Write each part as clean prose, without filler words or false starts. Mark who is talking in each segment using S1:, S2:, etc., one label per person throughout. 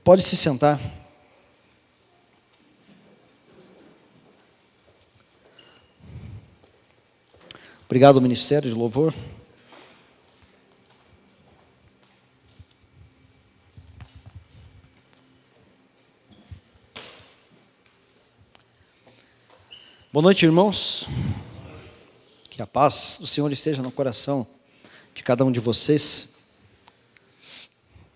S1: Pode se sentar. Obrigado, Ministério de Louvor. Boa noite, irmãos. Que a paz do Senhor esteja no coração de cada um de vocês.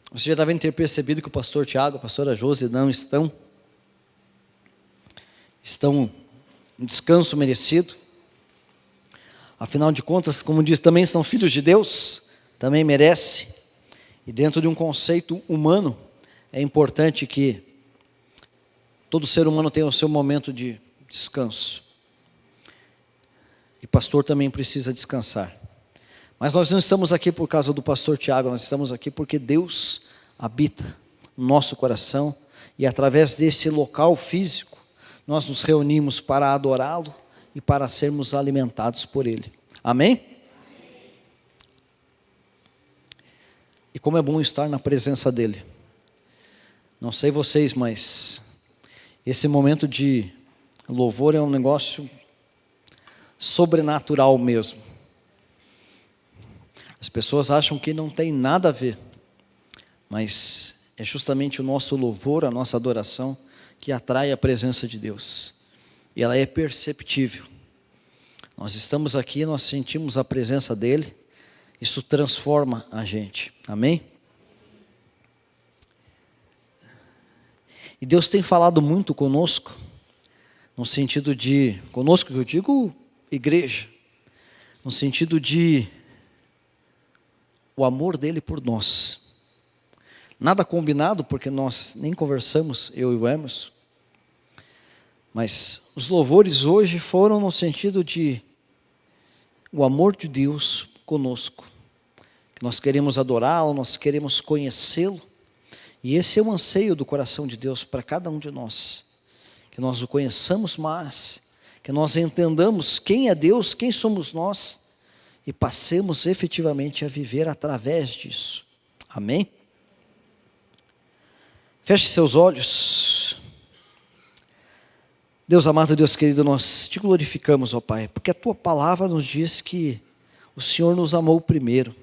S1: Vocês já devem ter percebido que o pastor Tiago, a pastora Josi não estão em descanso merecido. Afinal de contas, como diz, também são filhos de Deus, também merece. E dentro de um conceito humano, é importante que todo ser humano tenha o seu momento de descanso. E pastor também precisa descansar. Mas nós não estamos aqui por causa do pastor Tiago, nós estamos aqui porque Deus habita no nosso coração. E através desse local físico, nós nos reunimos para adorá-lo e para sermos alimentados por Ele. Amém? E como é bom estar na presença dEle. Não sei vocês, mas esse momento de louvor é um negócio sobrenatural mesmo. As pessoas acham que não tem nada a ver, mas é justamente o nosso louvor, a nossa adoração, que atrai a presença de Deus. E ela é perceptível. Nós estamos aqui, nós sentimos a presença dEle, isso transforma a gente. Amém? E Deus tem falado muito conosco, no sentido de, conosco que eu digo, igreja, no sentido de o amor dele por nós. Nada combinado, porque nós nem conversamos, eu e o Emerson, mas os louvores hoje foram no sentido de o amor de Deus conosco, que nós queremos adorá-lo, nós queremos conhecê-lo, e esse é o anseio do coração de Deus para cada um de nós, que nós o conheçamos mais, que nós entendamos quem é Deus, quem somos nós, e passemos efetivamente a viver através disso. Amém? Feche seus olhos. Deus amado, Deus querido, nós te glorificamos, ó Pai, porque a Tua palavra nos diz que o Senhor nos amou primeiro,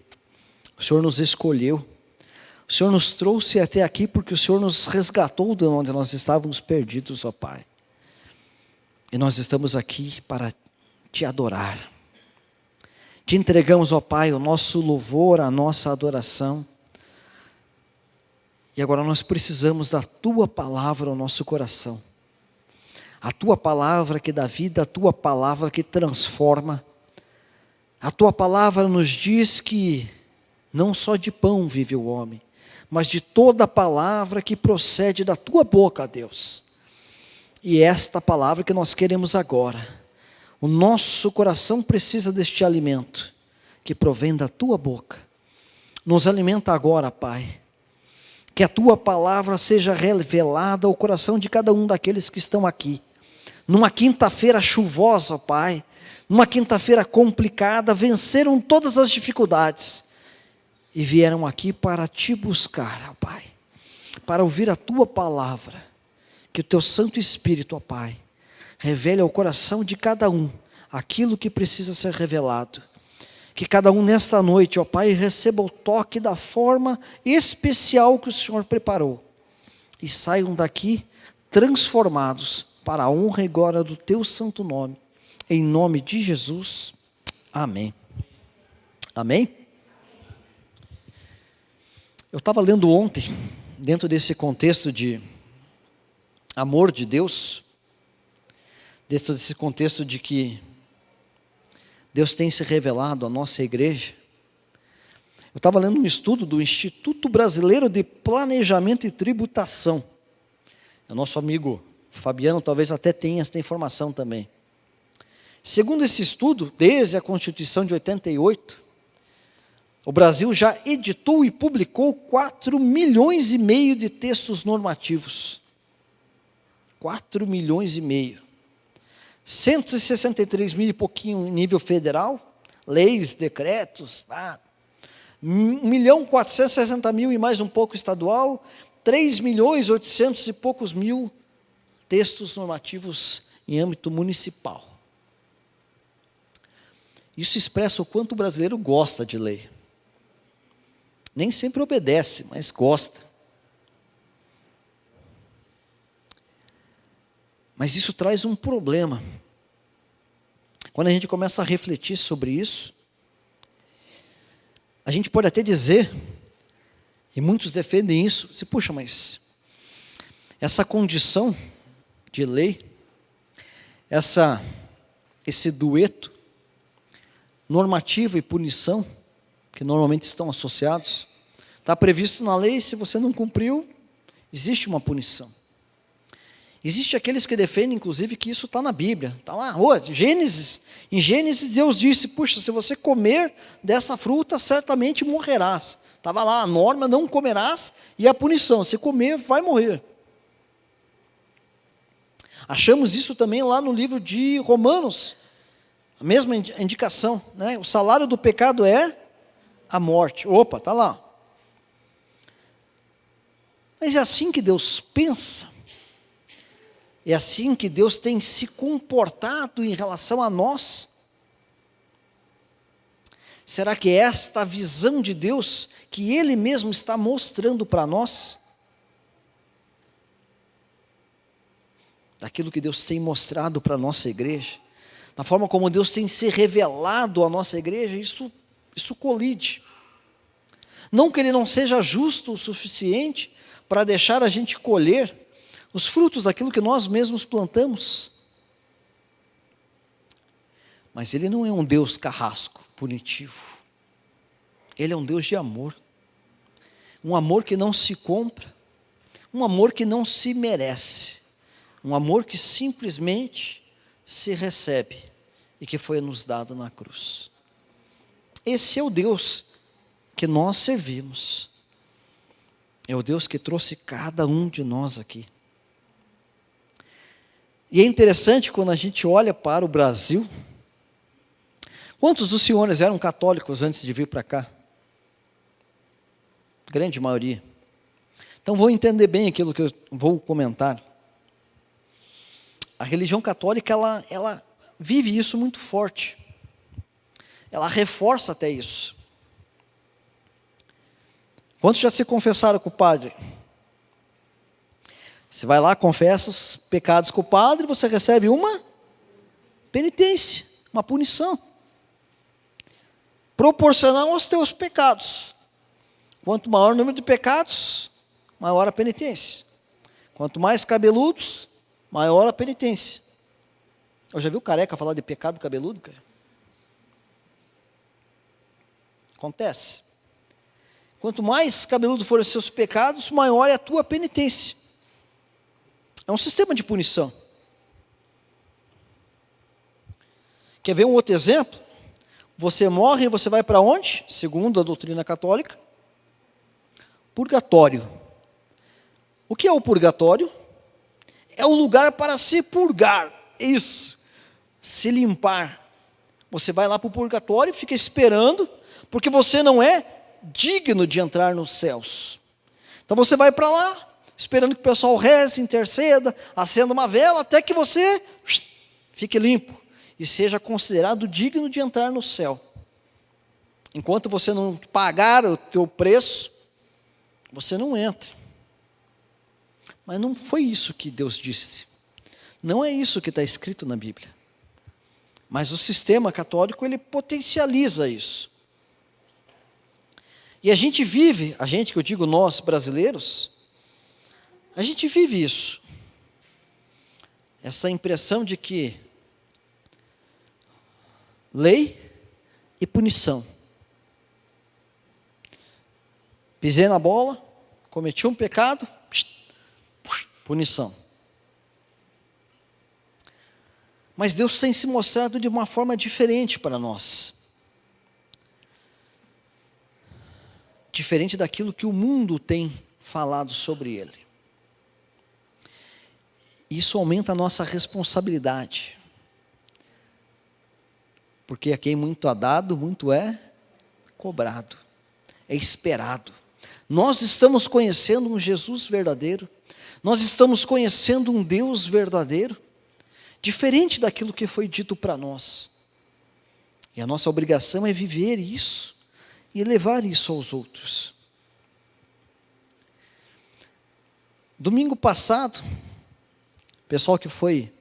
S1: o Senhor nos escolheu, o Senhor nos trouxe até aqui porque o Senhor nos resgatou de onde nós estávamos perdidos, ó Pai. E nós estamos aqui para te adorar. Te entregamos, ó Pai, o nosso louvor, a nossa adoração. E agora nós precisamos da Tua palavra ao nosso coração. A Tua palavra que dá vida, a Tua palavra que transforma. A Tua palavra nos diz que não só de pão vive o homem, mas de toda palavra que procede da Tua boca, Deus. E é esta palavra que nós queremos agora. O nosso coração precisa deste alimento que provém da Tua boca. Nos alimenta agora, Pai. Que a Tua palavra seja revelada ao coração de cada um daqueles que estão aqui. Numa quinta-feira chuvosa, Pai. Numa quinta-feira complicada, venceram todas as dificuldades. E vieram aqui para Te buscar, Pai. Para ouvir a Tua palavra. Que o Teu Santo Espírito, ó Pai, revele ao coração de cada um aquilo que precisa ser revelado. Que cada um nesta noite, ó Pai, receba o toque da forma especial que o Senhor preparou. E saiam daqui transformados para a honra e glória do Teu santo nome. Em nome de Jesus. Amém. Amém? Eu estava lendo ontem, dentro desse contexto de amor de Deus, dentro desse contexto de que Deus tem se revelado à nossa igreja. Eu estava lendo um estudo do Instituto Brasileiro de Planejamento e Tributação. O nosso amigo Fabiano talvez até tenha esta informação também. Segundo esse estudo, desde a Constituição de 88, o Brasil já editou e publicou 4,5 milhões de textos normativos. 4,5 milhões. 163 mil e pouquinho em nível federal, leis, decretos, 1.460.000 e mais um pouco estadual, 3.800.000 e poucos mil textos normativos em âmbito municipal. Isso expressa o quanto o brasileiro gosta de lei. Nem sempre obedece, mas gosta. Mas isso traz um problema. Quando a gente começa a refletir sobre isso, a gente pode até dizer, e muitos defendem isso, puxa, mas essa condição de lei, esse dueto, normativa e punição, que normalmente estão associados, está previsto na lei, se você não cumpriu, existe uma punição. Existe aqueles que defendem, inclusive, que isso está na Bíblia. Está lá, em Gênesis Deus disse, puxa, se você comer dessa fruta, certamente morrerás. Estava lá, a norma, não comerás, e a punição, se comer, vai morrer. Achamos isso também lá no livro de Romanos, a mesma indicação, né? O salário do pecado é a morte. Opa, está lá. Mas é assim que Deus pensa? É assim que Deus tem se comportado em relação a nós? Será que é esta a visão de Deus que Ele mesmo está mostrando para nós? Daquilo que Deus tem mostrado para a nossa igreja, da forma como Deus tem se revelado à nossa igreja, isso colide. Não que Ele não seja justo o suficiente para deixar a gente colher os frutos daquilo que nós mesmos plantamos. Mas Ele não é um Deus carrasco, punitivo. Ele é um Deus de amor. Um amor que não se compra, um amor que não se merece, um amor que simplesmente se recebe e que foi nos dado na cruz. Esse é o Deus que nós servimos. É o Deus que trouxe cada um de nós aqui. E é interessante quando a gente olha para o Brasil. Quantos dos senhores eram católicos antes de vir para cá? Grande maioria. Então vou entender bem aquilo que eu vou comentar. A religião católica, ela vive isso muito forte. Ela reforça até isso. Quantos já se confessaram com o padre? Você vai lá, confessa os pecados com o padre, você recebe uma penitência, uma punição. Proporcional aos teus pecados. Quanto maior o número de pecados, maior a penitência. Quanto mais cabeludos, maior a penitência. Eu já viu careca falar de pecado cabeludo, cara? Acontece. Quanto mais cabeludo forem os seus pecados, maior é a tua penitência. É um sistema de punição. Quer ver um outro exemplo? Você morre e você vai para onde? Segundo a doutrina católica, purgatório. O que é o purgatório? É o lugar para se purgar. Isso. Se limpar. Você vai lá para o purgatório e fica esperando, porque você não é digno de entrar nos céus. Então você vai para lá, esperando que o pessoal reze, interceda, acenda uma vela, até que você fique limpo e seja considerado digno de entrar no céu. Enquanto você não pagar o teu preço, você não entra. Mas não foi isso que Deus disse. Não é isso que está escrito na Bíblia. Mas o sistema católico, ele potencializa isso. E a gente vive, que eu digo nós brasileiros, a gente vive isso. Essa impressão de que lei e punição. Pisei na bola, cometi um pecado, punição. Mas Deus tem se mostrado de uma forma diferente para nós. Diferente daquilo que o mundo tem falado sobre Ele. Isso aumenta a nossa responsabilidade. Porque a quem muito é dado, muito é cobrado. É esperado. Nós estamos conhecendo um Jesus verdadeiro, nós estamos conhecendo um Deus verdadeiro, diferente daquilo que foi dito para nós. E a nossa obrigação é viver isso e levar isso aos outros. Domingo passado, o pessoal que foi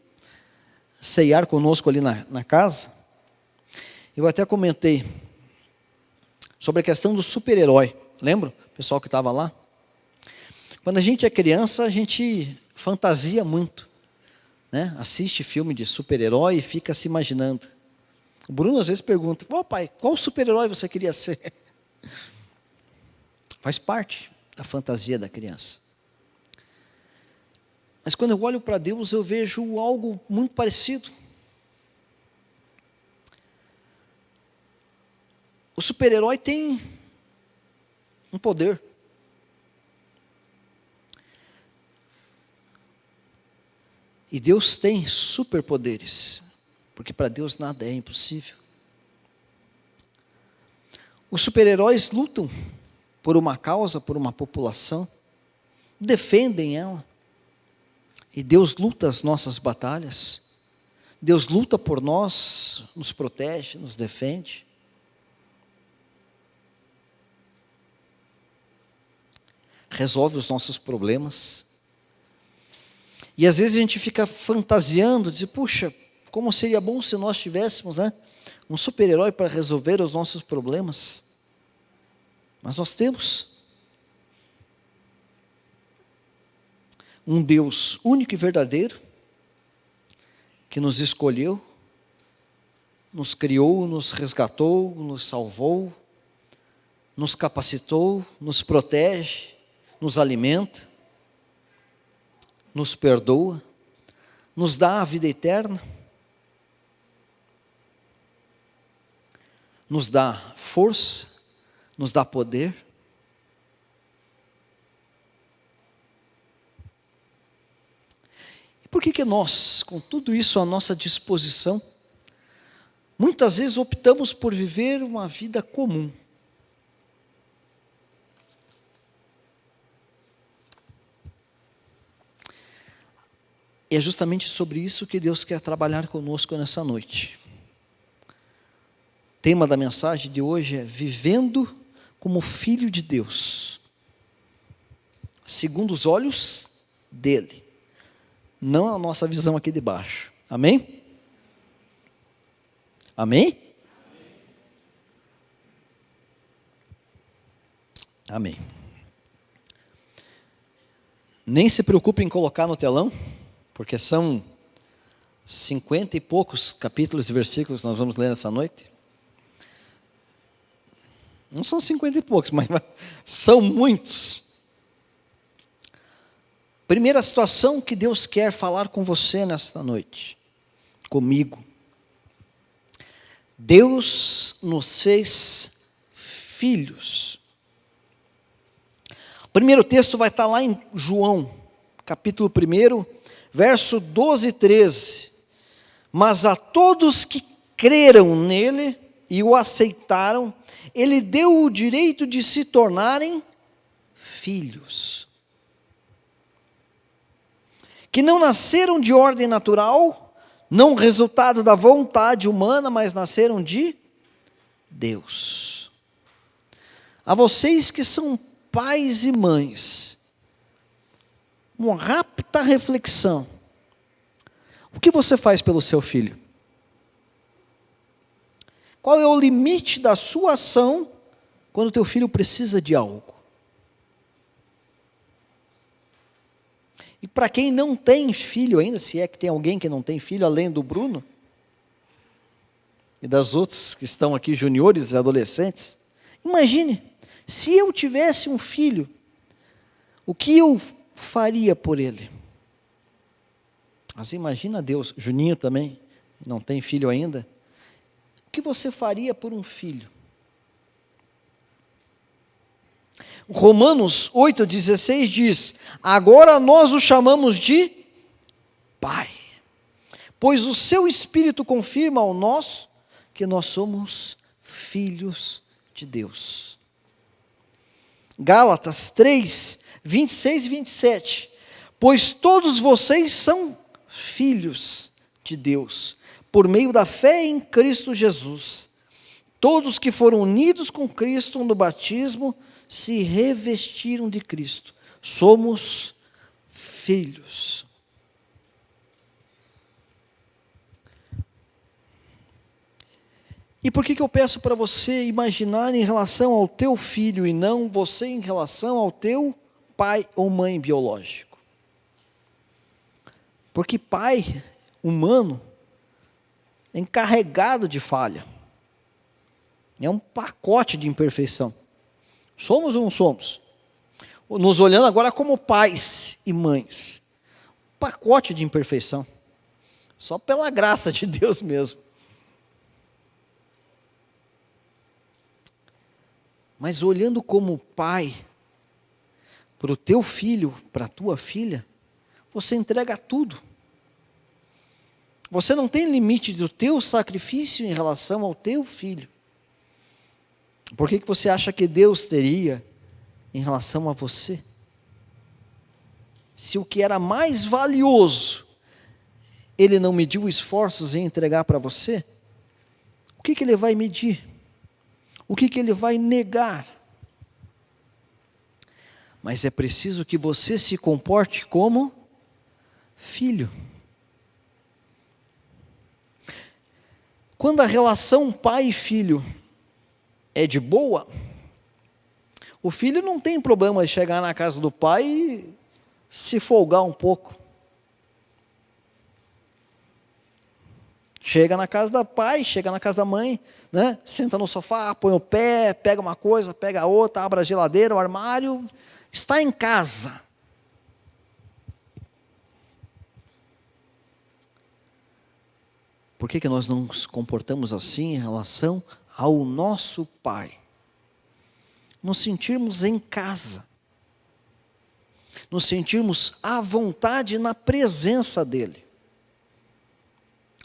S1: ceiar conosco ali na casa, eu até comentei sobre a questão do super-herói. Lembra? O pessoal que estava lá? Quando a gente é criança, a gente fantasia muito, né? Assiste filme de super-herói e fica se imaginando. O Bruno às vezes pergunta: "Ô pai, qual super-herói você queria ser?" Faz parte da fantasia da criança. Mas quando eu olho para Deus, eu vejo algo muito parecido. O super-herói tem um poder. E Deus tem superpoderes, porque para Deus nada é impossível. Os super-heróis lutam por uma causa, por uma população, defendem ela. E Deus luta as nossas batalhas. Deus luta por nós, nos protege, nos defende. Resolve os nossos problemas. E às vezes a gente fica fantasiando, diz: puxa, como seria bom se nós tivéssemos, né, um super-herói para resolver os nossos problemas. Mas nós temos um Deus único e verdadeiro, que nos escolheu, nos criou, nos resgatou, nos salvou, nos capacitou, nos protege, nos alimenta, nos perdoa, nos dá a vida eterna, nos dá força, nos dá poder. E por que nós, com tudo isso à nossa disposição, muitas vezes optamos por viver uma vida comum? E é justamente sobre isso que Deus quer trabalhar conosco nessa noite. O tema da mensagem de hoje é: vivendo como filho de Deus, segundo os olhos dele, não a nossa visão aqui de baixo. Amém? Amém? Amém. Nem se preocupe em colocar no telão, porque são 50 e poucos capítulos e versículos que nós vamos ler nessa noite. Não são 50 e poucos, mas são muitos. Primeira situação que Deus quer falar com você nesta noite, comigo. Deus nos fez filhos. O primeiro texto vai estar lá em João, capítulo 1, verso 12 e 13. Mas a todos que creram nele e o aceitaram, ele deu o direito de se tornarem filhos. Que não nasceram de ordem natural, não resultado da vontade humana, mas nasceram de Deus. A vocês que são pais e mães, uma rápida reflexão: o que você faz pelo seu filho? Qual é o limite da sua ação quando o teu filho precisa de algo? E para quem não tem filho ainda, se é que tem alguém que não tem filho, além do Bruno, e das outras que estão aqui, juniores e adolescentes, imagine, se eu tivesse um filho, o que eu faria por ele? Mas imagina Deus, Juninho também, não tem filho ainda. O que você faria por um filho? Romanos 8,16 diz: agora nós o chamamos de Pai, pois o seu Espírito confirma ao nosso que nós somos filhos de Deus. Gálatas 3, 26 e 27. Pois todos vocês são filhos de Deus, por meio da fé em Cristo Jesus. Todos que foram unidos com Cristo no batismo se revestiram de Cristo. Somos filhos. E por que eu peço para você imaginar em relação ao teu filho e não você em relação ao teu pai ou mãe biológico? Porque pai humano é encarregado de falha. É um pacote de imperfeição. Somos ou não somos? Nos olhando agora como pais e mães. Pacote de imperfeição. Só pela graça de Deus mesmo. Mas olhando como pai, para o teu filho, para a tua filha, você entrega tudo. Você não tem limite do teu sacrifício em relação ao teu filho. Por que você acha que Deus teria em relação a você? Se o que era mais valioso, Ele não mediu esforços em entregar para você, o que Ele vai medir? O que Ele vai negar? Mas é preciso que você se comporte como filho. Quando a relação pai e filho é de boa, o filho não tem problema de chegar na casa do pai e se folgar um pouco. Chega na casa do pai, chega na casa da mãe, né? Senta no sofá, põe o pé, pega uma coisa, pega a outra, abre a geladeira, o armário, está em casa. Por que nós não nos comportamos assim em relação ao nosso pai? Nos sentirmos em casa, nos sentirmos à vontade na presença dele.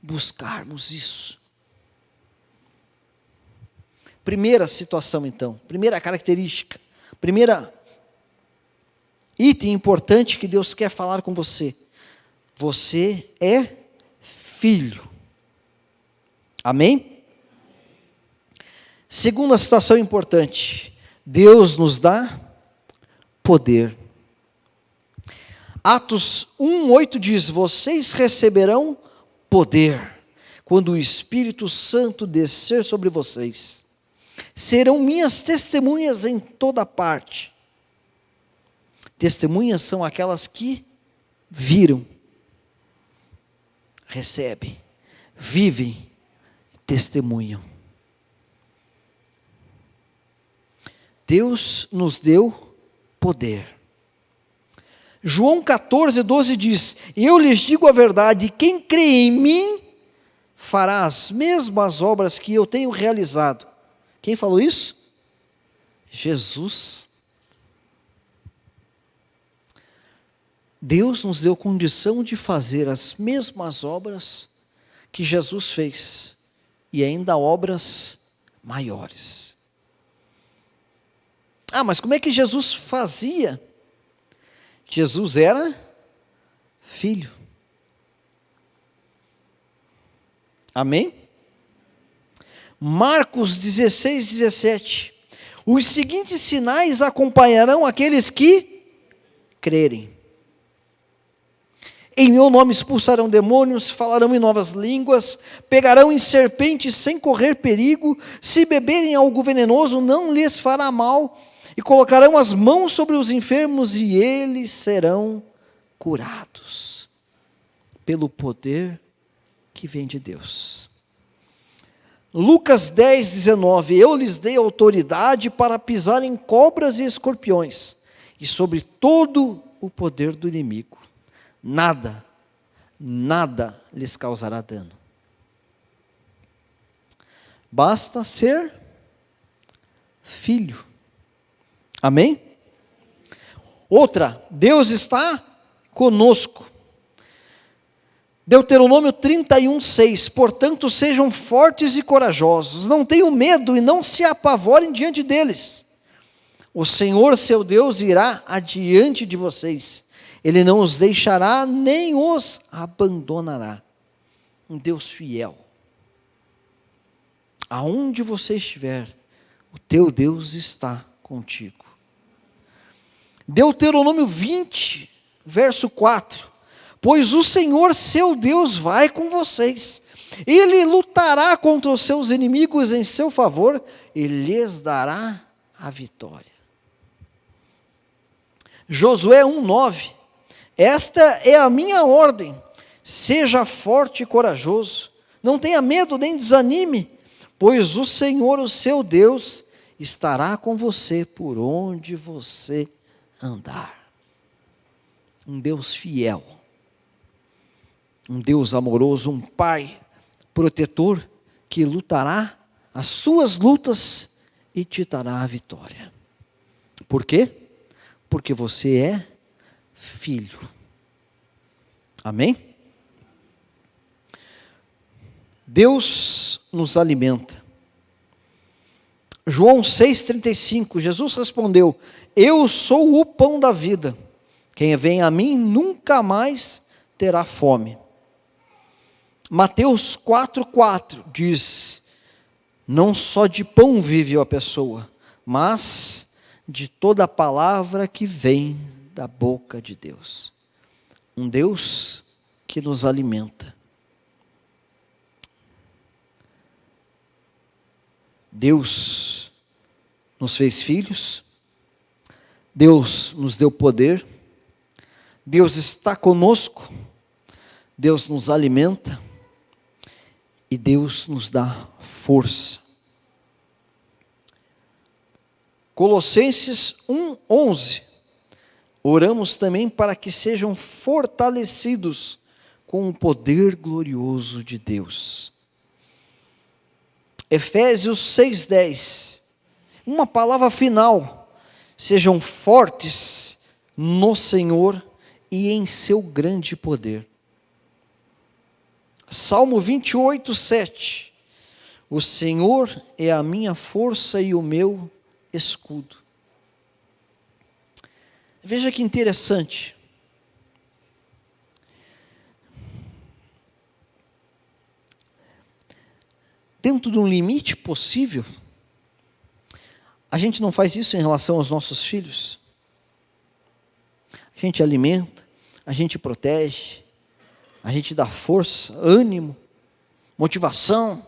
S1: Buscarmos isso. Primeira situação então, primeira característica, primeira item importante que Deus quer falar com você. Você é filho. Amém? Segunda situação importante, Deus nos dá poder. Atos 1:8 diz: vocês receberão poder quando o Espírito Santo descer sobre vocês. Serão minhas testemunhas em toda parte. Testemunhas são aquelas que viram, recebem, vivem, testemunham. Deus nos deu poder. João 14:12 diz: eu lhes digo a verdade, quem crê em mim fará as mesmas obras que eu tenho realizado. Quem falou isso? Jesus. Deus nos deu condição de fazer as mesmas obras que Jesus fez, e ainda obras maiores. Ah, mas como é que Jesus fazia? Jesus era filho. Amém? Marcos 16:17. Os seguintes sinais acompanharão aqueles que crerem. Em meu nome expulsarão demônios, falarão em novas línguas, pegarão em serpentes sem correr perigo, se beberem algo venenoso não lhes fará mal, e colocarão as mãos sobre os enfermos e eles serão curados, pelo poder que vem de Deus. Lucas 10:19, eu lhes dei autoridade para pisar em cobras e escorpiões, e sobre todo o poder do inimigo. Nada lhes causará dano. Basta ser filho. Amém? Outra, Deus está conosco. Deuteronômio 31:6, portanto sejam fortes e corajosos, não tenham medo e não se apavorem diante deles. O Senhor, seu Deus, irá adiante de vocês. Ele não os deixará, nem os abandonará. Um Deus fiel. Aonde você estiver, o teu Deus está contigo. Deuteronômio 20, verso 4. Pois o Senhor, seu Deus, vai com vocês. Ele lutará contra os seus inimigos em seu favor e lhes dará a vitória. Josué 1:9. Esta é a minha ordem. Seja forte e corajoso. Não tenha medo nem desanime, pois o Senhor, o seu Deus, estará com você por onde você andar. Um Deus fiel. Um Deus amoroso, um Pai protetor que lutará as suas lutas e te dará a vitória. Por quê? Porque você é filho. Amém? Deus nos alimenta. João 6,35, Jesus respondeu: eu sou o pão da vida. Quem vem a mim nunca mais terá fome. Mateus 4,4 diz: não só de pão vive a pessoa, mas de toda a palavra que vem da boca de Deus. Um Deus que nos alimenta. Deus nos fez filhos, Deus nos deu poder, Deus está conosco, Deus nos alimenta e Deus nos dá força. Colossenses 1:11. Oramos também para que sejam fortalecidos com o poder glorioso de Deus. Efésios 6:10. Uma palavra final. Sejam fortes no Senhor e em seu grande poder. Salmo 28:7. O Senhor é a minha força e o meu escudo. Veja que interessante. Dentro de um limite possível, a gente não faz isso em relação aos nossos filhos. A gente alimenta, a gente protege, a gente dá força, ânimo, motivação,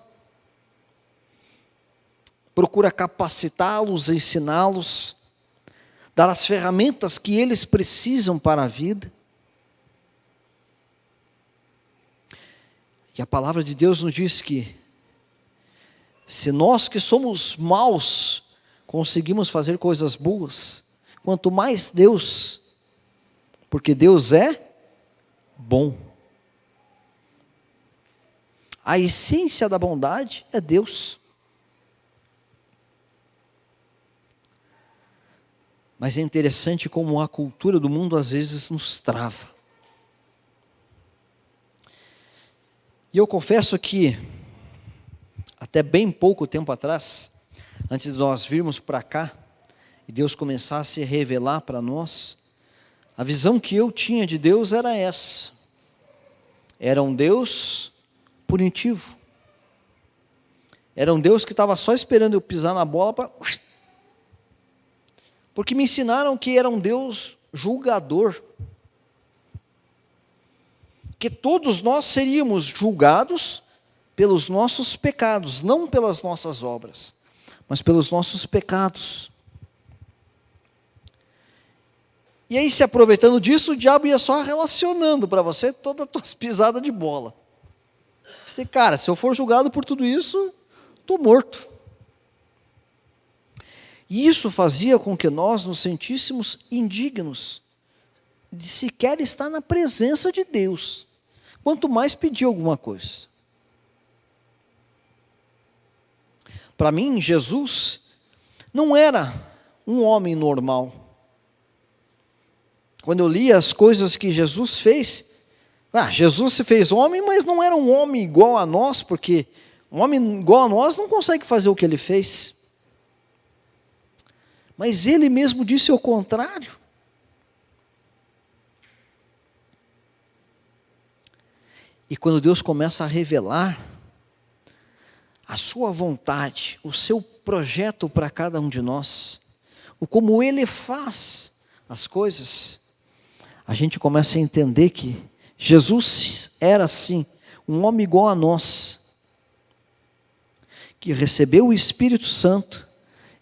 S1: procura capacitá-los, ensiná-los, dar as ferramentas que eles precisam para a vida. E a palavra de Deus nos diz que se nós que somos maus conseguimos fazer coisas boas, quanto mais Deus, porque Deus é bom. A essência da bondade é Deus. Mas é interessante como a cultura do mundo às vezes nos trava. E eu confesso que, até bem pouco tempo atrás, antes de nós virmos para cá, e Deus começar a se revelar para nós, a visão que eu tinha de Deus era essa. Era um Deus punitivo. Era um Deus que estava só esperando eu pisar na bola para... Porque me ensinaram que era um Deus julgador. Que todos nós seríamos julgados pelos nossos pecados, não pelas nossas obras, mas pelos nossos pecados. E aí, se aproveitando disso, o diabo ia só relacionando para você toda a tua pisada de bola. Você, cara, se eu for julgado por tudo isso, estou morto. E isso fazia com que nós nos sentíssemos indignos de sequer estar na presença de Deus, quanto mais pedir alguma coisa. Para mim, Jesus não era um homem normal. Quando eu li as coisas que Jesus fez, Jesus se fez homem, mas não era um homem igual a nós, porque um homem igual a nós não consegue fazer o que ele fez. Mas ele mesmo disse o contrário. E quando Deus começa a revelar a sua vontade, o seu projeto para cada um de nós, o como Ele faz as coisas, a gente começa a entender que Jesus era assim, um homem igual a nós, que recebeu o Espírito Santo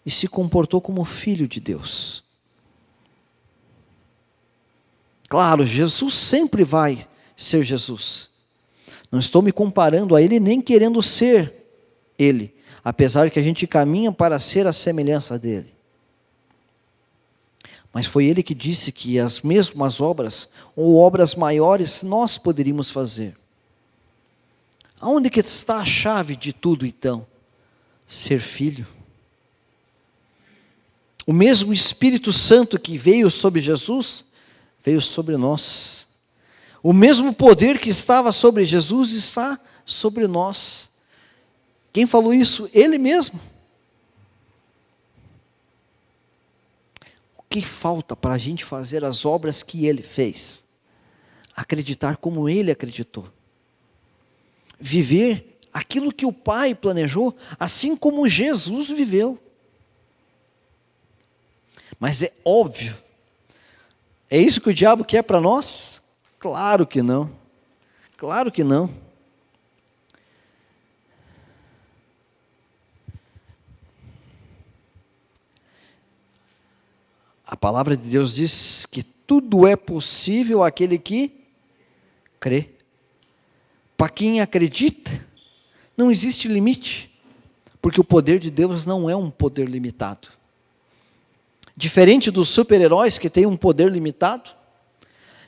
S1: e se comportou como filho de Deus. Claro, Jesus sempre vai ser Jesus. Não estou me comparando a Ele, nem querendo ser Ele, apesar que a gente caminha para ser a semelhança dEle. Mas foi Ele que disse que as mesmas obras, ou obras maiores, nós poderíamos fazer. Aonde que está a chave de tudo então? Ser filho. O mesmo Espírito Santo que veio sobre Jesus, veio sobre nós. O mesmo poder que estava sobre Jesus está sobre nós. Quem falou isso? Ele mesmo. O que falta para a gente fazer as obras que Ele fez? Acreditar como Ele acreditou. Viver aquilo que o Pai planejou, assim como Jesus viveu. Mas é óbvio, é isso que o diabo quer para nós? Claro que não. Claro que não. A palavra de Deus diz que tudo é possível àquele que crê. Para quem acredita, não existe limite, porque o poder de Deus não é um poder limitado. Diferente dos super-heróis que têm um poder limitado,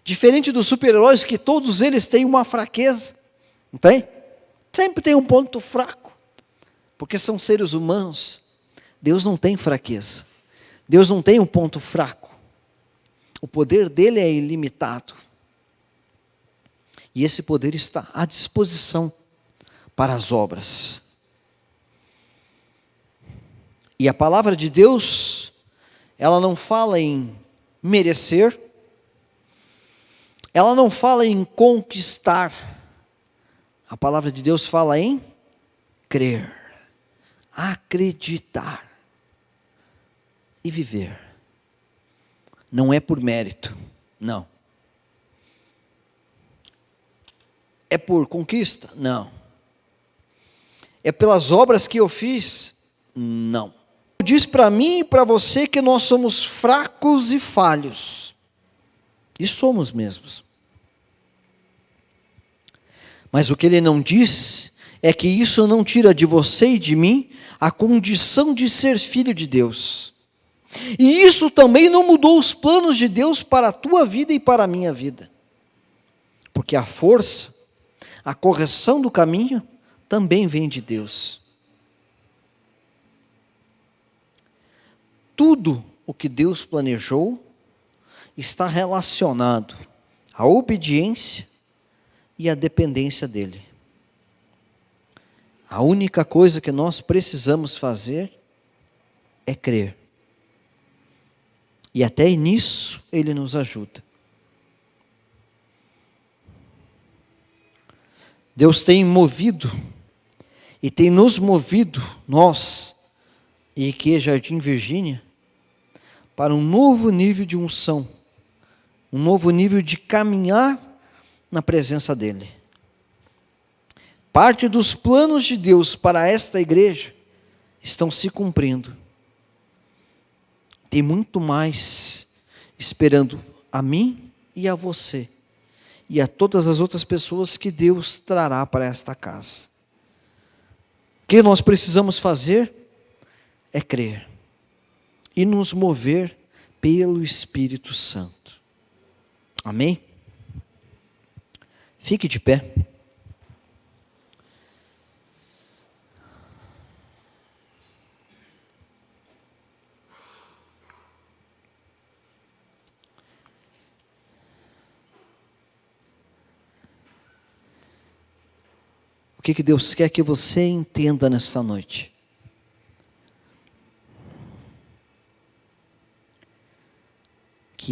S1: diferente dos super-heróis que todos eles têm uma fraqueza, não tem? Sempre tem um ponto fraco, porque são seres humanos. Deus não tem fraqueza, Deus não tem um ponto fraco, o poder dele é ilimitado, e esse poder está à disposição para as obras. E a palavra de Deus, ela não fala em merecer, ela não fala em conquistar, a palavra de Deus fala em crer, acreditar e viver. Não é por mérito, não. É por conquista? Não. É pelas obras que eu fiz? Não. Diz para mim e para você que nós somos fracos e falhos. E somos mesmos. Mas o que ele não diz é que isso não tira de você e de mim a condição de ser filho de Deus. E isso também não mudou os planos de Deus para a tua vida e para a minha vida. Porque a força, a correção do caminho também vem de Deus. Tudo o que Deus planejou está relacionado à obediência e à dependência dEle. A única coisa que nós precisamos fazer é crer. E até nisso Ele nos ajuda. Deus tem movido e tem nos movido, nós, e que Jardim Virgínia, para um novo nível de unção, um novo nível de caminhar na presença dEle. Parte dos planos de Deus para esta igreja estão se cumprindo. Tem muito mais esperando a mim e a você, e a todas as outras pessoas que Deus trará para esta casa. O que nós precisamos fazer é crer e nos mover pelo Espírito Santo. Amém? Fique de pé. O que Deus quer que você entenda nesta noite?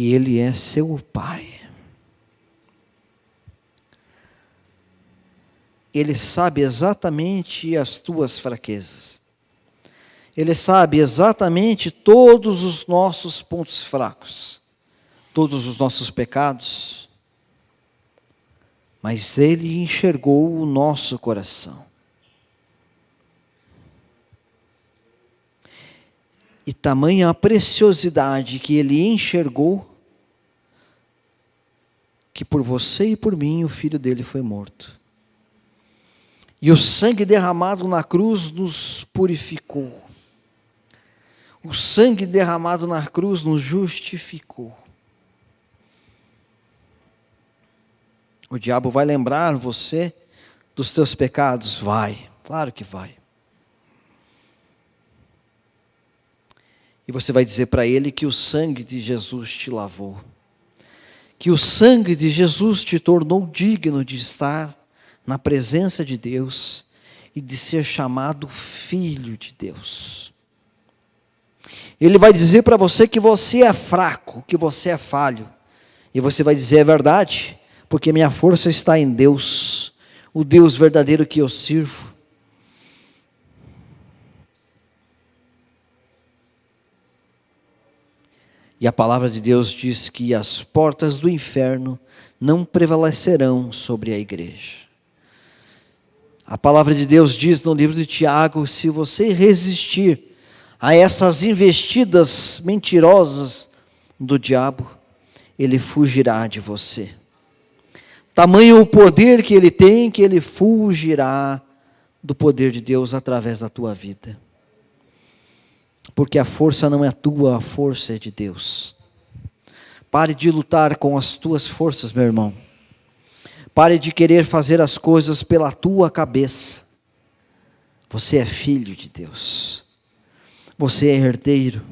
S1: que Ele é seu Pai. Ele sabe exatamente as tuas fraquezas. Ele sabe exatamente todos os nossos pontos fracos, todos os nossos pecados. Mas Ele enxergou o nosso coração. E tamanha a preciosidade que Ele enxergou, que por você e por mim o Filho dele foi morto. E o sangue derramado na cruz nos purificou. O sangue derramado na cruz nos justificou. O diabo vai lembrar você dos teus pecados? Vai, claro que vai. E você vai dizer para ele que o sangue de Jesus te lavou. Que o sangue de Jesus te tornou digno de estar na presença de Deus e de ser chamado filho de Deus. Ele vai dizer para você que você é fraco, que você é falho. E você vai dizer: é verdade, porque minha força está em Deus, o Deus verdadeiro que eu sirvo. E a palavra de Deus diz que as portas do inferno não prevalecerão sobre a igreja. A palavra de Deus diz no livro de Tiago: se você resistir a essas investidas mentirosas do diabo, ele fugirá de você. Tamanho o poder que ele tem, que ele fugirá do poder de Deus através da tua vida. Porque a força não é tua, a força é de Deus. Pare de lutar com as tuas forças, meu irmão. Pare de querer fazer as coisas pela tua cabeça. Você é filho de Deus. Você é herdeiro.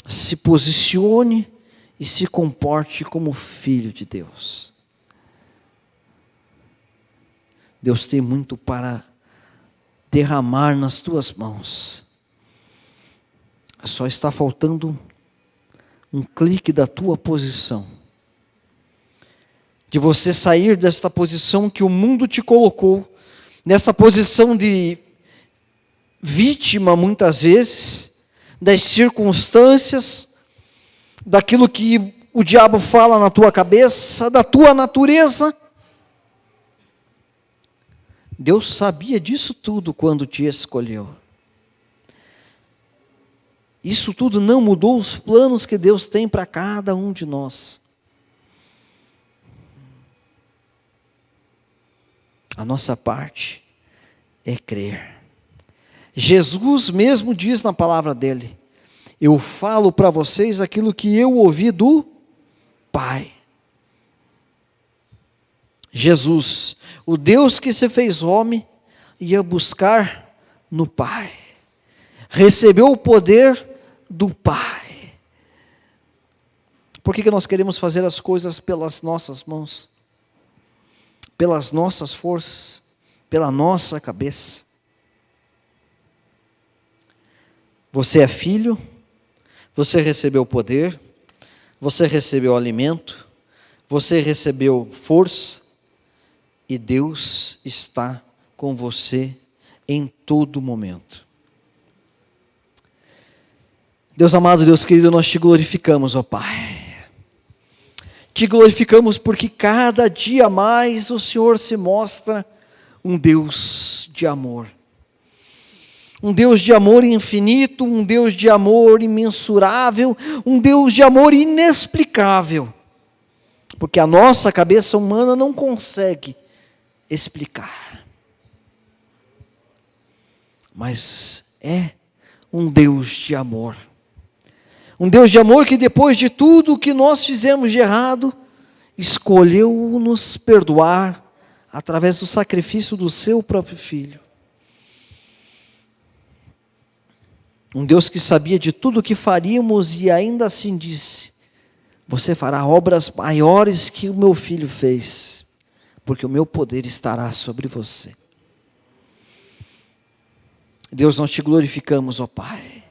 S1: Se posicione e se comporte como filho de Deus. Deus tem muito para derramar nas tuas mãos. Só está faltando um clique da tua posição. De você sair desta posição que o mundo te colocou, nessa posição de vítima muitas vezes, das circunstâncias, daquilo que o diabo fala na tua cabeça, da tua natureza. Deus sabia disso tudo quando te escolheu. Isso tudo não mudou os planos que Deus tem para cada um de nós. A nossa parte é crer. Jesus mesmo diz na palavra dele: eu falo para vocês aquilo que eu ouvi do Pai. Jesus, o Deus que se fez homem, ia buscar no Pai. Recebeu o poder do Pai. Por que nós queremos fazer as coisas pelas nossas mãos? Pelas nossas forças? Pela nossa cabeça? Você é filho, você recebeu poder, você recebeu alimento, você recebeu força, e Deus está com você em todo momento. Deus amado, Deus querido, nós te glorificamos, ó Pai. Te glorificamos porque cada dia mais o Senhor se mostra um Deus de amor. Um Deus de amor infinito, um Deus de amor imensurável, um Deus de amor inexplicável. Porque a nossa cabeça humana não consegue explicar. Mas é um Deus de amor. Um Deus de amor que depois de tudo o que nós fizemos de errado, escolheu nos perdoar através do sacrifício do seu próprio Filho. Um Deus que sabia de tudo o que faríamos e ainda assim disse: você fará obras maiores que o meu filho fez, porque o meu poder estará sobre você. Deus, nós te glorificamos, ó Pai.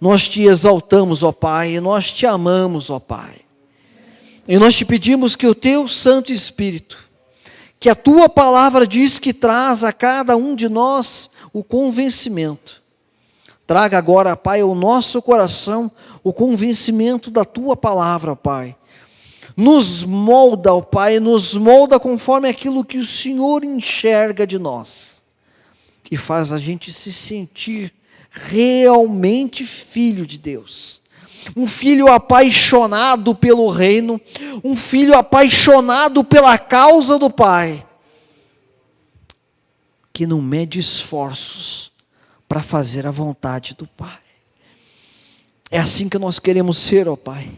S1: nós te exaltamos, ó Pai, e nós te amamos, ó Pai. E nós te pedimos que o teu Santo Espírito, que a tua palavra diz que traz a cada um de nós o convencimento. Traga agora, Pai, ao nosso coração o convencimento da tua palavra, Pai. Nos molda, ó Pai, nos molda conforme aquilo que o Senhor enxerga de nós. E faz a gente se sentir realmente filho de Deus. Um filho apaixonado pelo reino, um filho apaixonado pela causa do Pai, que não mede esforços para fazer a vontade do Pai. É assim que nós queremos ser, ó Pai.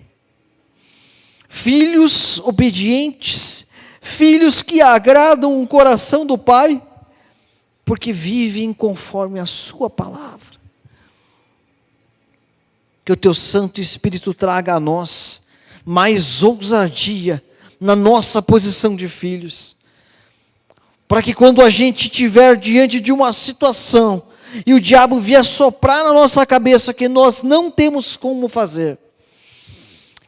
S1: Filhos obedientes, filhos que agradam o coração do Pai, porque vivem conforme a sua palavra. Que o teu Santo Espírito traga a nós mais ousadia na nossa posição de filhos, para que quando a gente estiver diante de uma situação e o diabo vier soprar na nossa cabeça que nós não temos como fazer,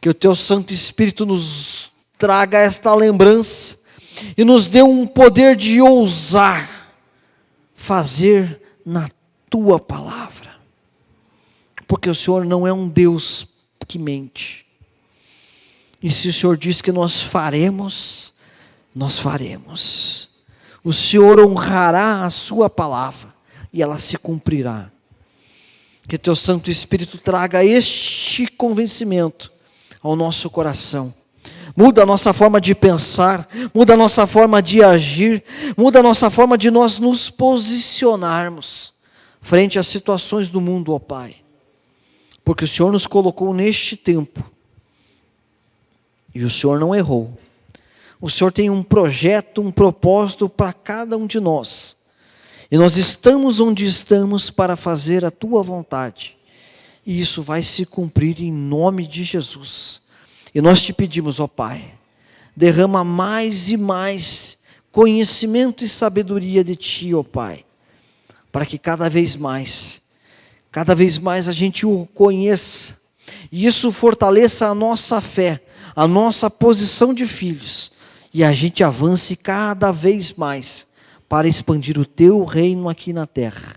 S1: que o teu Santo Espírito nos traga esta lembrança e nos dê um poder de ousar fazer na tua palavra. Porque o Senhor não é um Deus que mente. E se o Senhor diz que nós faremos, nós faremos. O Senhor honrará a sua palavra e ela se cumprirá. Que teu Santo Espírito traga este convencimento ao nosso coração. Muda a nossa forma de pensar, muda a nossa forma de agir, muda a nossa forma de nós nos posicionarmos frente às situações do mundo, ó Pai. Porque o Senhor nos colocou neste tempo. E o Senhor não errou. O Senhor tem um projeto, um propósito para cada um de nós. E nós estamos onde estamos para fazer a tua vontade. E isso vai se cumprir em nome de Jesus. E nós te pedimos, ó Pai, derrama mais e mais conhecimento e sabedoria de ti, ó Pai. Para que cada vez mais a gente o conheça, e isso fortaleça a nossa fé, a nossa posição de filhos, e a gente avance cada vez mais, para expandir o teu reino aqui na terra.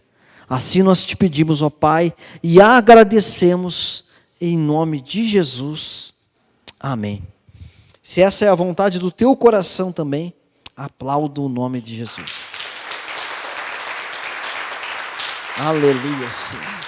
S1: Assim nós te pedimos, ó Pai, e agradecemos, em nome de Jesus, amém. Se essa é a vontade do teu coração também, aplauda o nome de Jesus. Aleluia, Senhor.